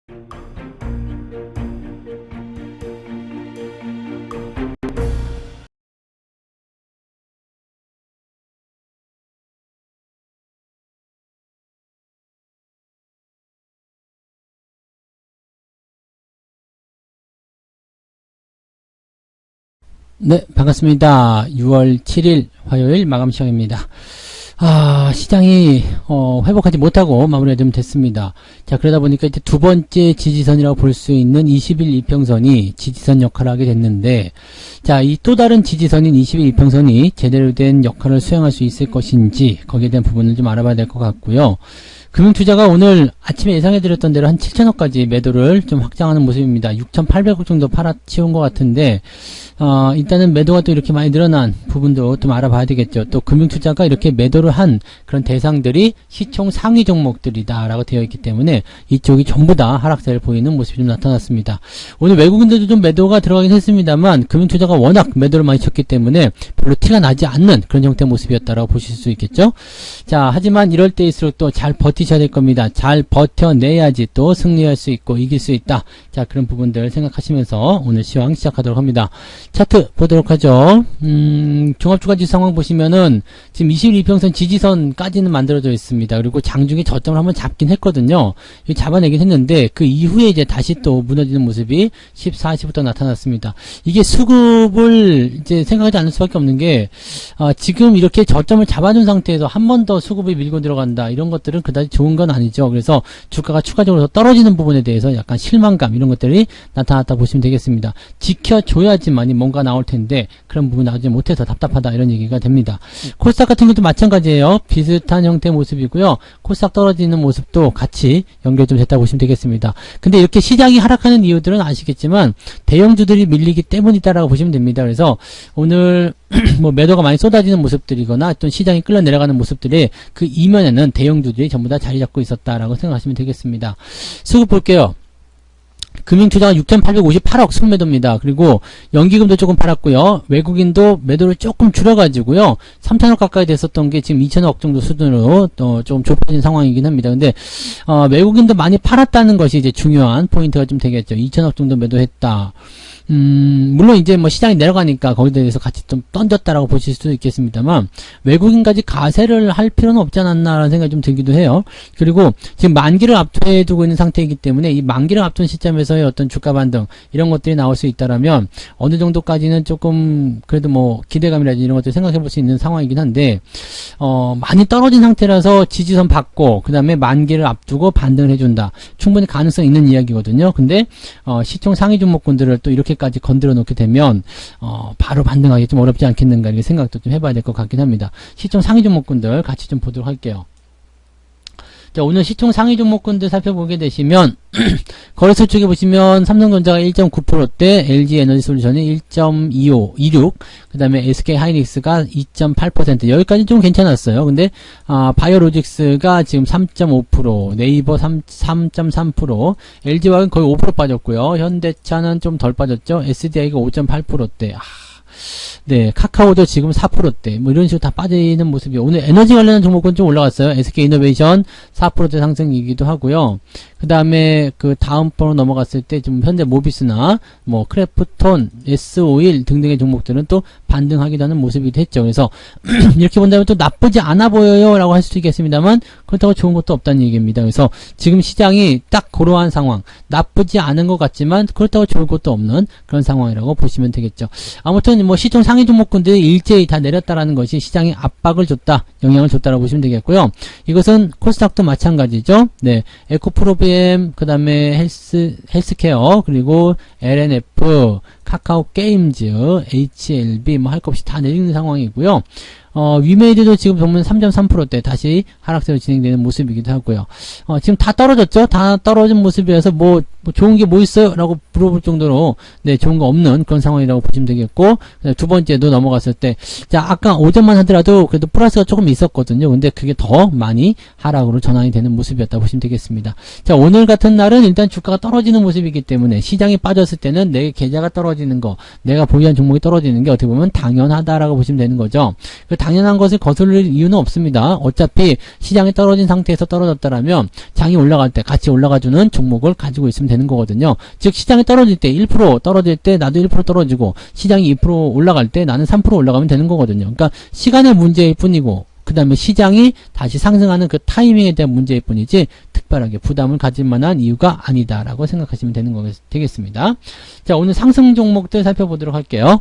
네, 반갑습니다. 6월 7일 화요일 마감 시간입니다. 시장이 회복하지 못하고 마무리가 좀 됐습니다. 자, 그러다 보니까 이제 두 번째 지지선이라고 볼 수 있는 20일 이평선이 지지선 역할을 하게 됐는데, 자, 이 또 다른 지지선인 20일 이평선이 제대로 된 역할을 수행할 수 있을 것인지 거기에 대한 부분을 좀 알아봐야 될 것 같고요. 금융투자가 오늘 아침에 예상해드렸던 대로 한 7천억까지 매도를 좀 확장하는 모습입니다. 6,800억 정도 팔아치운 것 같은데, 일단은 매도가 또 이렇게 많이 늘어난 부분도 좀 알아봐야 되겠죠. 또 금융투자가 이렇게 매도를 한 그런 대상들이 시총 상위 종목들이다라고 되어 있기 때문에 이쪽이 전부 다 하락세를 보이는 모습이 좀 나타났습니다. 오늘 외국인들도 좀 매도가 들어가긴 했습니다만 금융투자가 워낙 매도를 많이 쳤기 때문에 별로 티가 나지 않는 그런 형태의 모습이었다라고 보실 수 있겠죠. 자, 하지만 이럴 때일수록 또 잘 버티셔야 될 겁니다. 잘 버텨내야지 또 승리할 수 있고 이길 수 있다. 자, 그런 부분들 생각하시면서 오늘 시황 시작하도록 합니다. 차트 보도록 하죠. 종합주가지수 상황 보시면은 지금 21평선 지지선까지는 만들어져 있습니다. 그리고 장중에 저점을 한번 잡긴 했거든요. 잡아내긴 했는데 그 이후에 이제 다시 또 무너지는 모습이 14시부터 나타났습니다. 이게 수급을 이제 생각하지 않을 수밖에 없는 게 지금 이렇게 저점을 잡아준 상태에서 한 번 더 수급이 밀고 들어간다. 이런 것들은 그다지 좋은 건 아니죠. 그래서 주가가 추가적으로 떨어지는 부분에 대해서 약간 실망감 이런 것들이 나타났다 보시면 되겠습니다. 지켜줘야지만이 뭔가 나올 텐데 그런 부분 나오지 못해서 답답하다 이런 얘기가 됩니다. 코스닥 같은 것도 마찬가지예요. 비슷한 형태의 모습이고요. 코스닥 떨어지는 모습도 같이 연결 좀 됐다고 보시면 되겠습니다. 근데 이렇게 시장이 하락하는 이유들은 아시겠지만 대형주들이 밀리기 때문이다라고 보시면 됩니다. 그래서 오늘 뭐 매도가 많이 쏟아지는 모습들이거나 또 시장이 끌려 내려가는 모습들이 그 이면에는 대형주들이 전부 다 자리 잡고 있었다라고 생각하시면 되겠습니다. 수급 볼게요. 금융투자가 6,858억 순매도입니다. 그리고 연기금도 조금 팔았고요. 외국인도 매도를 조금 줄여가지고요. 3천억 가까이 됐었던 게 지금 2천억 정도 수준으로 좀 좁혀진 상황이긴 합니다. 근데 외국인도 많이 팔았다는 것이 이제 중요한 포인트가 좀 되겠죠. 2천억 정도 매도했다. 물론 이제 뭐 시장이 내려가니까 거기에 대해서 같이 좀 던졌다라고 보실 수도 있겠습니다만 외국인까지 가세를 할 필요는 없지 않았나라는 생각이 좀 들기도 해요. 그리고 지금 만기를 앞두에 두고 있는 상태이기 때문에 이 만기를 앞둔 시점에서의 어떤 주가 반등 이런 것들이 나올 수 있다라면 어느 정도까지는 조금 그래도 뭐 기대감이라든지 이런 것들 생각해 볼 수 있는 상황이긴 한데 많이 떨어진 상태라서 지지선 받고 그 다음에 만기를 앞두고 반등을 해준다. 충분히 가능성 있는 이야기거든요. 근데 시총 상위 종목군들을 또 이렇게까지 건드려 놓게 되면 바로 반등하기 좀 어렵지 않겠는가 이렇게 생각도 좀 해봐야 될 것 같긴 합니다. 시총 상위 종목군들 같이 좀 보도록 할게요. 자, 오늘 시총 상위 종목군들 살펴보게 되시면 거래소 쪽에 보시면 삼성전자가 1.9%대, LG에너지솔루션이 1.26, 그 다음에 SK하이닉스가 2.8%, 여기까지 좀 괜찮았어요. 근데 바이오로직스가 지금 3.5%, 네이버 3.3%, LG화학은 거의 5% 빠졌고요. 현대차는 좀 덜 빠졌죠. SDI가 5.8%대. 네, 카카오도 지금 4%대, 뭐 이런 식으로 다 빠지는 모습이, 오늘 에너지 관련한 종목은 좀 올라갔어요. SK이노베이션 4% 상승이기도 하고요. 그 다음에 그 다음 번으로 넘어갔을 때 좀 현대 모비스나 뭐 크래프톤, S51 등등의 종목들은 또 반등하기도 하는 모습이 됐죠. 그래서 이렇게 본다면 또 나쁘지 않아 보여요 라고 할 수도 있겠습니다만 그렇다고 좋은 것도 없다는 얘기입니다. 그래서 지금 시장이 딱 그러한 상황, 나쁘지 않은 것 같지만 그렇다고 좋을 것도 없는 그런 상황이라고 보시면 되겠죠. 아무튼 뭐 시총 상위 종목군들이 일제히 다 내렸다라는 것이 시장에 압박을 줬다, 영향을 줬다라고 보시면 되겠고요. 이것은 코스닥도 마찬가지죠. 네, 에코프로비엠, 그 다음에 헬스케어, 그리고 LNF, 카카오 게임즈, HLB 뭐 할 것 없이 다 내리는 상황이고요. 위메이드도 지금 보면 3.3%대 다시 하락세로 진행되는 모습이기도 하고요. 지금 다 떨어졌죠? 다 떨어진 모습이어서 뭐 좋은 게 뭐 있어요? 라고 물어볼 정도로 네, 좋은 거 없는 그런 상황이라고 보시면 되겠고, 두 번째도 넘어갔을 때, 자, 아까 오전만 하더라도 그래도 플러스가 조금 있었거든요. 근데 그게 더 많이 하락으로 전환이 되는 모습이었다 보시면 되겠습니다. 자, 오늘 같은 날은 일단 주가가 떨어지는 모습이기 때문에 시장이 빠졌을 때는 내 계좌가 떨어지는 떨어지는 거, 내가 보유한 종목이 떨어지는 게 어떻게 보면 당연하다라고 보시면 되는 거죠. 그 당연한 것을 거스를 이유는 없습니다. 어차피 시장이 떨어진 상태에서 떨어졌다라면 장이 올라갈 때 같이 올라가주는 종목을 가지고 있으면 되는 거거든요. 즉 시장이 떨어질 때 1% 떨어질 때 나도 1% 떨어지고 시장이 2% 올라갈 때 나는 3% 올라가면 되는 거거든요. 그러니까 시간의 문제일 뿐이고 그 다음에 시장이 다시 상승하는 그 타이밍에 대한 문제일 뿐이지 특별하게 부담을 가질 만한 이유가 아니다라고 생각하시면 되겠습니다. 자, 오늘 상승 종목들 살펴보도록 할게요.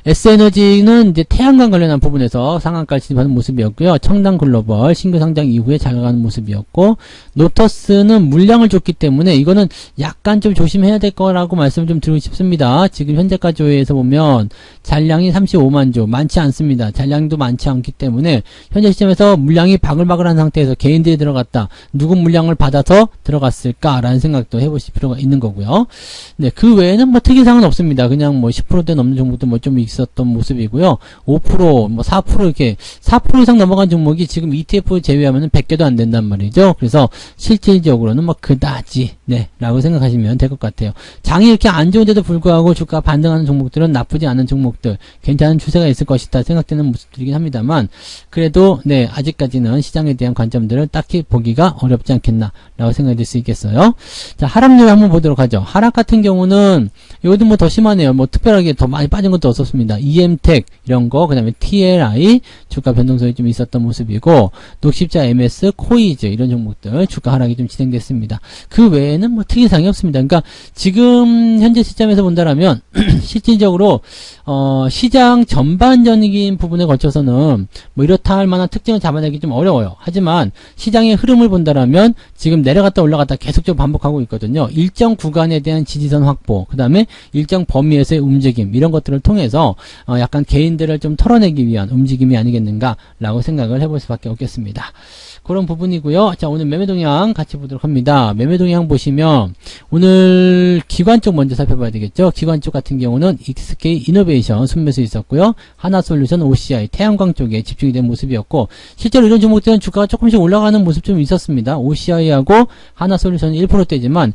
S에너지는 이제 태양광 관련한 부분에서 상한가를 진입하는 모습이었고요. 청담글로벌 신규 상장 이후에 잘 가는 모습이었고, 노터스는 물량을 줬기 때문에 이거는 약간 좀 조심해야 될 거라고 말씀을 좀 드리고 싶습니다. 지금 현재가 조회에서 보면 잔량이 35만 조, 많지 않습니다. 잔량도 많지 않기 때문에 현재 시점에서 물량이 바글바글한 상태에서 개인들이 들어갔다. 누구 물량을 받아서 들어갔을까라는 생각도 해보실 필요가 있는 거고요. 네, 그 외에는 뭐 특이사항은 없습니다. 그냥 뭐 10%대 넘는 종목도 뭐 좀 있었던 모습이고요. 5%, 뭐 4% 이렇게 4% 이상 넘어간 종목이 지금 ETF 제외하면은 100개도 안 된단 말이죠. 그래서 실질적으로는 뭐 그다지, 네, 라고 생각하시면 될 것 같아요. 장이 이렇게 안 좋은데도 불구하고 주가 반등하는 종목들은 나쁘지 않은 종목들, 괜찮은 추세가 있을 것이다 생각되는 모습들이긴 합니다만, 그래도, 네, 아직까지는 시장에 대한 관점들을 딱히 보기가 어렵지 않겠나, 라고 생각이 들 수 있겠어요. 자, 하락률 한번 보도록 하죠. 하락 같은 경우는, 이것도 뭐 더 심하네요. 뭐 특별하게 더 많이 빠진 것도 없었습니다. EM텍, 이런 거, 그 다음에 TLI, 주가 변동성이 좀 있었던 모습이고, 녹십자 MS, 코이즈, 이런 종목들, 주가 하락이 좀 진행됐습니다. 그 외에는 뭐 특이사항이 없습니다. 그러니까 지금 현재 시점에서 본다라면, 실질적으로, 시장 전반적인 부분에 걸쳐서는 뭐 이렇다 할 만한 특징을 잡아내기 좀 어려워요. 하지만 시장의 흐름을 본다라면 지금 내려갔다 올라갔다 계속적으로 반복하고 있거든요. 일정 구간에 대한 지지선 확보, 그 다음에 일정 범위에서의 움직임, 이런 것들을 통해서 약간 개인들을 좀 털어내기 위한 움직임이 아니겠는가라고 생각을 해볼 수밖에 없겠습니다. 그런 부분이고요. 자, 오늘 매매 동향 같이 보도록 합니다. 매매 동향 보시면 오늘 기관 쪽 먼저 살펴봐야 되겠죠. 기관 쪽 같은 경우는 XK 이노베이션 순매수 있었고요. 하나솔루션, OCI, 태양광 쪽에 집중이 된 모습이었고, 실제로 이런 종목들은 주가가 조금씩 올라가는 모습 좀 있었습니다. OCI하고 하나솔루션은 1%대지만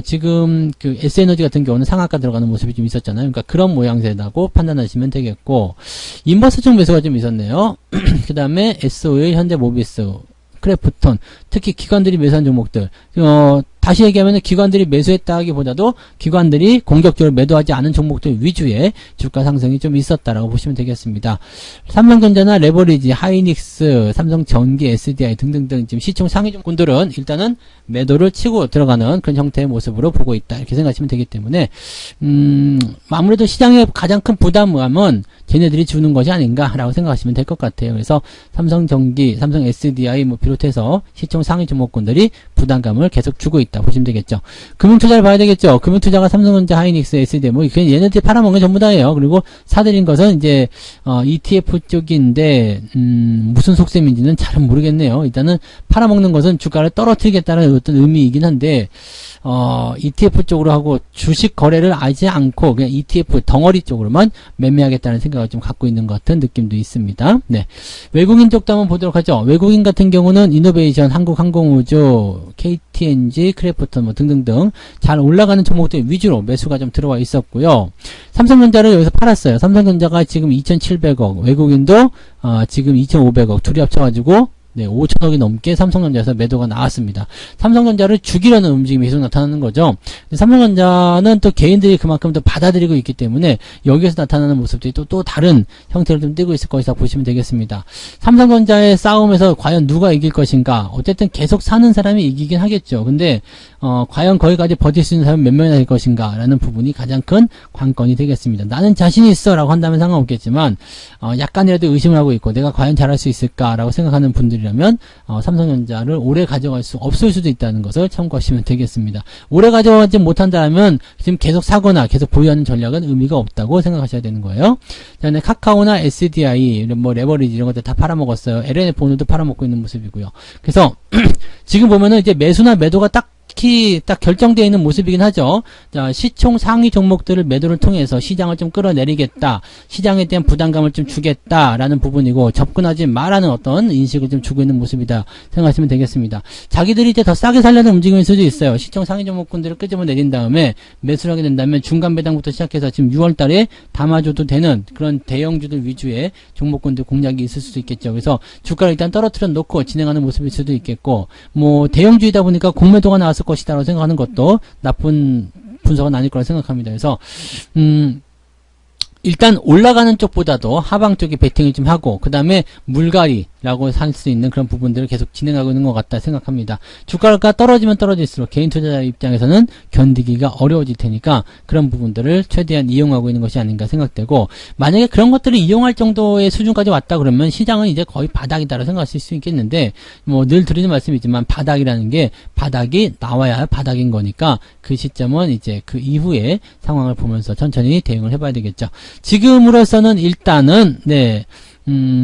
지금 그 S에너지 같은 경우는 상한가 들어가는 모습이 좀 있었잖아요. 그러니까 그런 모양새라고 판단하시면 되겠고, 인버스 쪽 매수가 좀 있었네요. 그 다음에 SO일, 현대모비스, 크래프톤, 특히 기관들이 매수한 종목들, 다시 얘기하면 기관들이 매수했다기보다도 기관들이 공격적으로 매도하지 않은 종목들 위주의 주가 상승이 좀 있었다라고 보시면 되겠습니다. 삼성전자나 레버리지, 하이닉스, 삼성전기, SDI 등등등 지금 시총 상위 종목들은 일단은 매도를 치고 들어가는 그런 형태의 모습으로 보고 있다, 이렇게 생각하시면 되기 때문에 아무래도 시장의 가장 큰 부담감은 쟤네들이 주는 것이 아닌가라고 생각하시면 될 것 같아요. 그래서 삼성전기, 삼성 SDI 뭐 비롯해서 시총 상위 종목군들이 부담감을 계속 주고 있다 보시면 되겠죠. 금융투자를 봐야 되겠죠. 금융투자가 삼성전자, 하이닉스, SDI 뭐 그냥 얘네들이 팔아먹은 게 전부 다예요. 그리고 사들인 것은 이제 ETF 쪽인데 무슨 속셈인지는 잘은 모르겠네요. 일단은 팔아먹는 것은 주가를 떨어뜨리겠다는 어떤 의미이긴 한데 ETF 쪽으로 하고 주식 거래를 하지 않고 그냥 ETF 덩어리 쪽으로만 매매하겠다는 생각을 좀 갖고 있는 것 같은 느낌도 있습니다. 네, 외국인 쪽도 한번 보도록 하죠. 외국인 같은 경우는 이노베이션, 한국항공우주, KTNG, 크래프톤 뭐 등등등 잘 올라가는 종목들 위주로 매수가 좀 들어와 있었고요. 삼성전자를 여기서 팔았어요. 삼성전자가 지금 2,700억, 외국인도 지금 2,500억 둘이 합쳐가지고 네, 5천억이 넘게 삼성전자에서 매도가 나왔습니다. 삼성전자를 죽이려는 움직임이 계속 나타나는 거죠. 삼성전자는 또 개인들이 그만큼 더 받아들이고 있기 때문에 여기에서 나타나는 모습들이 또 다른 형태를 좀 띠고 있을 것이다 보시면 되겠습니다. 삼성전자의 싸움에서 과연 누가 이길 것인가? 어쨌든 계속 사는 사람이 이기긴 하겠죠. 근데 과연 거기까지 버틸 수 있는 사람이 몇 명이나 될 것인가? 라는 부분이 가장 큰 관건이 되겠습니다. 나는 자신이 있어 라고 한다면 상관없겠지만 약간이라도 의심을 하고 있고 내가 과연 잘할 수 있을까? 라고 생각하는 분들이라면 삼성전자를 오래 가져갈 수 없을 수도 있다는 것을 참고하시면 되겠습니다. 오래 가져가지 못한다면 지금 계속 사거나 계속 보유하는 전략은 의미가 없다고 생각하셔야 되는 거예요. 자, 카카오나 SDI, 뭐 레버리지 이런 것들 다 팔아먹었어요. LNF 오늘도 팔아먹고 있는 모습이고요. 그래서 지금 보면은 이제 매수나 매도가 딱 딱히 딱 결정되어 있는 모습이긴 하죠. 자, 시총 상위 종목들을 매도를 통해서 시장을 좀 끌어내리겠다. 시장에 대한 부담감을 좀 주겠다라는 부분이고 접근하지 말라는 어떤 인식을 좀 주고 있는 모습이다 생각하시면 되겠습니다. 자기들이 이제 더 싸게 살려는 움직임일 수도 있어요. 시총 상위 종목군들을 끄집어 내린 다음에 매수를 하게 된다면 중간 배당부터 시작해서 지금 6월 달에 담아줘도 되는 그런 대형주들 위주의 종목군들 공략이 있을 수도 있겠죠. 그래서 주가를 일단 떨어뜨려 놓고 진행하는 모습일 수도 있겠고, 뭐 대형주이다 보니까 공매도가 나왔을 것이다라고 생각하는 것도 나쁜 분석은 아닐 거라 생각합니다. 그래서 일단 올라가는 쪽보다도 하방 쪽에 베팅을 좀 하고 그 다음에 물갈이라고 할 수 있는 그런 부분들을 계속 진행하고 있는 것 같다 생각합니다. 주가가 떨어지면 떨어질수록 개인 투자자 입장에서는 견디기가 어려워질 테니까 그런 부분들을 최대한 이용하고 있는 것이 아닌가 생각되고, 만약에 그런 것들을 이용할 정도의 수준까지 왔다 그러면 시장은 이제 거의 바닥이다라고 생각하실 수 있겠는데, 뭐 늘 드리는 말씀이지만 바닥이라는 게 바닥이 나와야 바닥인 거니까 그 시점은 이제 그 이후에 상황을 보면서 천천히 대응을 해봐야 되겠죠. 지금으로서는 일단은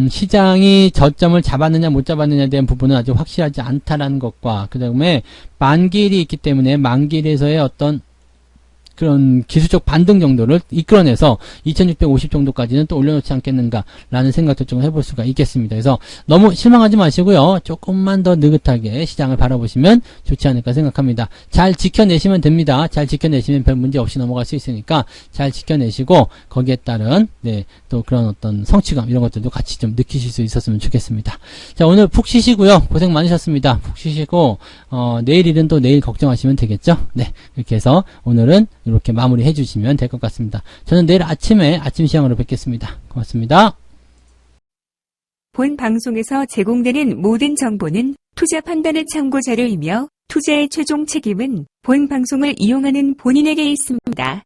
시장이 저점을 잡았느냐 못 잡았느냐에 대한 부분은 아직 확실하지 않다라는 것과, 그 다음에 만기일이 있기 때문에 만기일에서의 어떤 그런 기술적 반등 정도를 이끌어내서 2650 정도까지는 또 올려놓지 않겠는가라는 생각도 좀 해볼 수가 있겠습니다. 그래서 너무 실망하지 마시고요. 조금만 더 느긋하게 시장을 바라보시면 좋지 않을까 생각합니다. 잘 지켜내시면 됩니다. 잘 지켜내시면 별 문제 없이 넘어갈 수 있으니까 잘 지켜내시고 거기에 따른 또 그런 어떤 성취감 이런 것들도 같이 좀 느끼실 수 있었으면 좋겠습니다. 자, 오늘 푹 쉬시고요. 고생 많으셨습니다. 푹 쉬시고 내일 일은 또 내일 걱정하시면 되겠죠. 네, 이렇게 해서 오늘은 이렇게 마무리해 주시면 될 것 같습니다. 저는 내일 아침에 아침 시황으로 뵙겠습니다. 고맙습니다. 본 방송에서 제공되는 모든 정보는 투자 판단의 참고 자료이며 투자의 최종 책임은 본 방송을 이용하는 본인에게 있습니다.